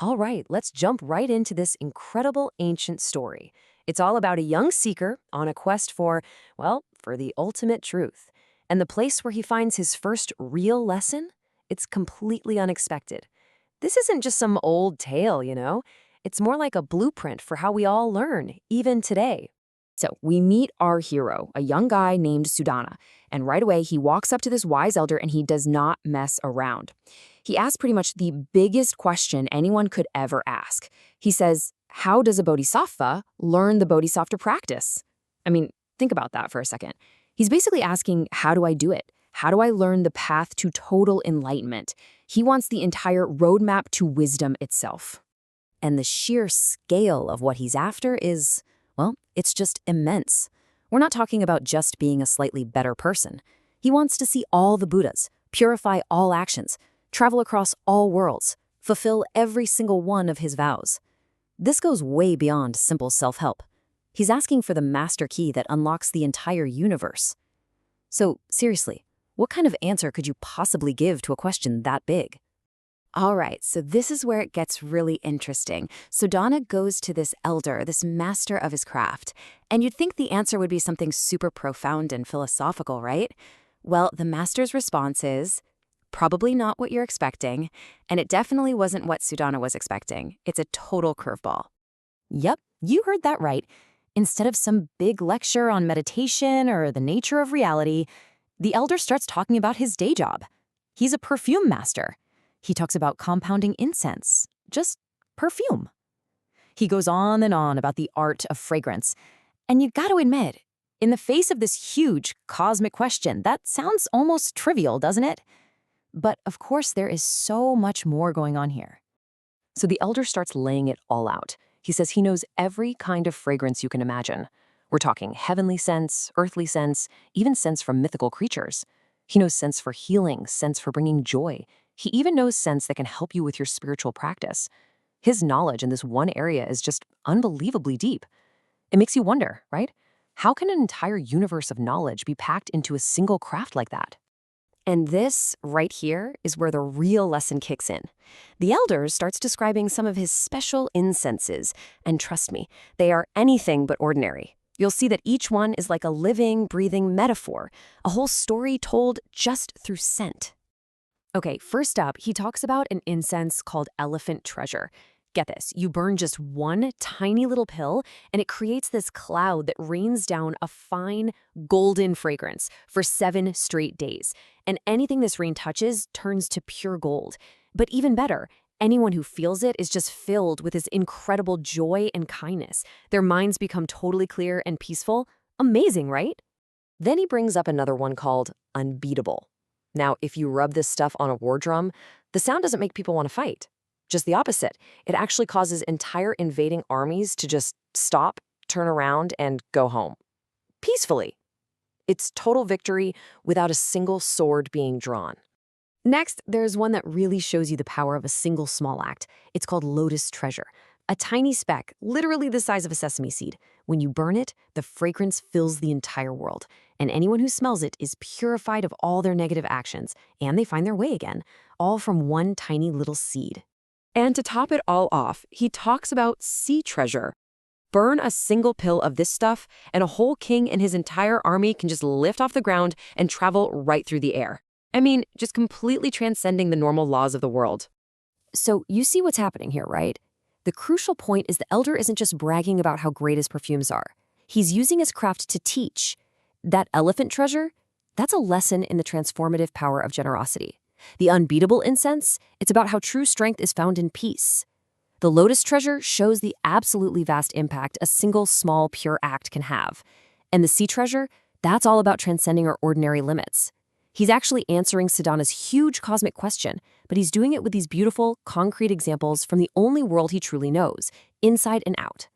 All right, let's jump right into this incredible ancient story. It's all about a young seeker on a quest for, well, for the ultimate truth. And the place where he finds his first real lesson? It's completely unexpected. This isn't just some old tale. It's more like a blueprint for how we all learn, even today. So we meet our hero, a young guy named Sudhana, and right away he walks up to this wise elder and he does not mess around. He asks pretty much the biggest question anyone could ever ask. He says, how does a bodhisattva learn the bodhisattva practice? I mean, think about that for a second. He's basically asking, how do I do it? How do I learn the path to total enlightenment? He wants the entire roadmap to wisdom itself. And the sheer scale of what he's after is, well, it's just immense. We're not talking about just being a slightly better person. He wants to see all the Buddhas, purify all actions, travel across all worlds, fulfill every single one of his vows. This goes way beyond simple self-help. He's asking for the master key that unlocks the entire universe. So, seriously, what kind of answer could you possibly give to a question that big? All right, so this is where it gets really interesting. Sudhana goes to this elder, this master of his craft, and you'd think the answer would be something super profound and philosophical, right? Well, the master's response is, probably not what you're expecting, and it definitely wasn't what Sudhana was expecting. It's a total curveball. Yep, you heard that right. Instead of some big lecture on meditation or the nature of reality, the elder starts talking about his day job. He's a perfume master. He talks about compounding incense, just perfume. He goes on and on about the art of fragrance. And you gotta admit, in the face of this huge cosmic question, that sounds almost trivial, doesn't it? But of course, there is so much more going on here. So the elder starts laying it all out. He says he knows every kind of fragrance you can imagine. We're talking heavenly scents, earthly scents, even scents from mythical creatures. He knows scents for healing, scents for bringing joy. He even knows scents that can help you with your spiritual practice. His knowledge in this one area is just unbelievably deep. It makes you wonder, right? How can an entire universe of knowledge be packed into a single craft like that? And this, right here, is where the real lesson kicks in. The elder starts describing some of his special incenses, and trust me, they are anything but ordinary. You'll see that each one is like a living, breathing metaphor, a whole story told just through scent. Okay, first up, he talks about an incense called elephant treasure. Get this, you burn just one tiny little pill, and it creates this cloud that rains down a fine, golden fragrance for 7 straight days. And anything this rain touches turns to pure gold. But even better, anyone who feels it is just filled with this incredible joy and kindness. Their minds become totally clear and peaceful. Amazing, right? Then he brings up another one called unbeatable. Now, if you rub this stuff on a war drum, the sound doesn't make people want to fight. Just the opposite. It actually causes entire invading armies to just stop, turn around, and go home. Peacefully. It's total victory without a single sword being drawn. Next, there's one that really shows you the power of a single small act. It's called lotus treasure. A tiny speck, literally the size of a sesame seed. When you burn it, the fragrance fills the entire world, and anyone who smells it is purified of all their negative actions, and they find their way again, all from one tiny little seed. And to top it all off, he talks about sea treasure. Burn a single pill of this stuff, and a whole king and his entire army can just lift off the ground and travel right through the air. I mean, just completely transcending the normal laws of the world. So you see what's happening here, right? The crucial point is the elder isn't just bragging about how great his perfumes are. He's using his craft to teach. That elephant treasure, that's a lesson in the transformative power of generosity. The unbeatable incense, it's about how true strength is found in peace. The lotus treasure shows the absolutely vast impact a single small pure act can have. And the sea treasure, that's all about transcending our ordinary limits. He's actually answering Sudhana's huge cosmic question, but he's doing it with these beautiful, concrete examples from the only world he truly knows, inside and out.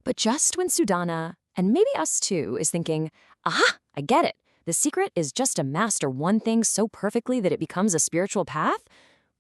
But just when Sudhana, and maybe us too, is thinking, aha, I get it. The secret is just to master one thing so perfectly that it becomes a spiritual path?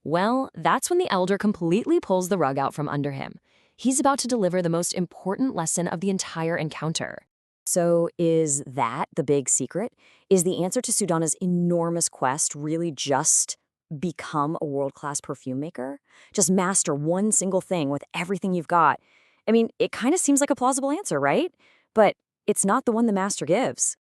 Well, that's when the elder completely pulls the rug out from under him. He's about to deliver the most important lesson of the entire encounter. So is that the big secret? Is the answer to Sudhana's enormous quest really just become a world-class perfume maker? Just master one single thing with everything you've got? I mean, it kind of seems like a plausible answer, right? But it's not the one the master gives.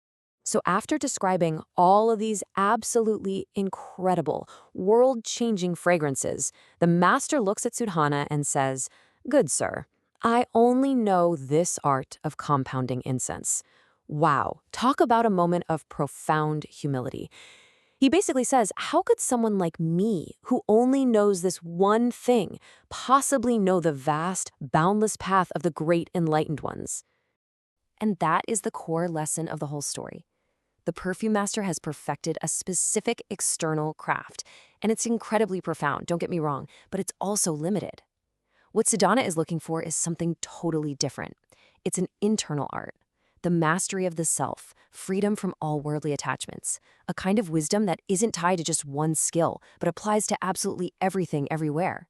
So after describing all of these absolutely incredible, world-changing fragrances, the master looks at Sudhana and says, "Good sir, I only know this art of compounding incense." Wow, talk about a moment of profound humility. He basically says, how could someone like me, who only knows this one thing, possibly know the vast, boundless path of the great enlightened ones? And that is the core lesson of the whole story. The perfume master has perfected a specific external craft, and it's incredibly profound, don't get me wrong, but it's also limited. What Sudhana is looking for is something totally different. It's an internal art, the mastery of the self, freedom from all worldly attachments, a kind of wisdom that isn't tied to just one skill, but applies to absolutely everything everywhere.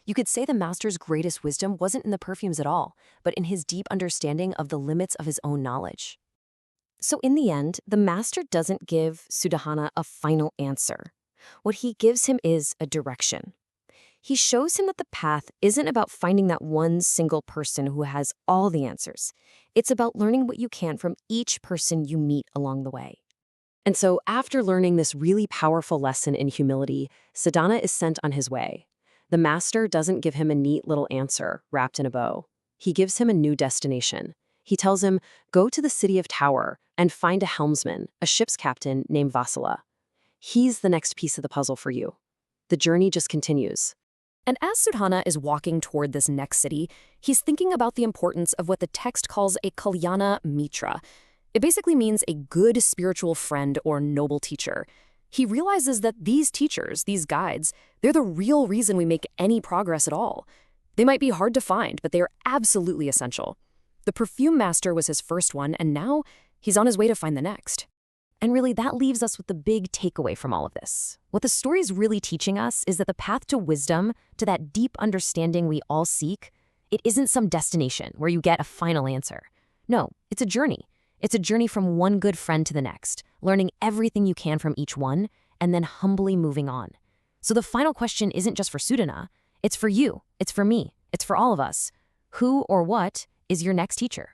You could say the master's greatest wisdom wasn't in the perfumes at all, but in his deep understanding of the limits of his own knowledge. So in the end, the master doesn't give Sudhana a final answer. What he gives him is a direction. He shows him that the path isn't about finding that one single person who has all the answers. It's about learning what you can from each person you meet along the way. And so after learning this really powerful lesson in humility, Sudhana is sent on his way. The master doesn't give him a neat little answer wrapped in a bow. He gives him a new destination. He tells him, go to the city of Tower and find a helmsman, a ship's captain named Vassala. He's the next piece of the puzzle for you. The journey just continues. And as Sudhana is walking toward this next city, he's thinking about the importance of what the text calls a kalyana mitra. It basically means a good spiritual friend or noble teacher. He realizes that these teachers, these guides, they're the real reason we make any progress at all. They might be hard to find, but they are absolutely essential. The perfume master was his first one, and now he's on his way to find the next. And really, that leaves us with the big takeaway from all of this. What the story is really teaching us is that the path to wisdom, to that deep understanding we all seek, it isn't some destination where you get a final answer. No, it's a journey. It's a journey from one good friend to the next, learning everything you can from each one, and then humbly moving on. So the final question isn't just for Sudhana. It's for you. It's for me. It's for all of us. Who or what is your next teacher?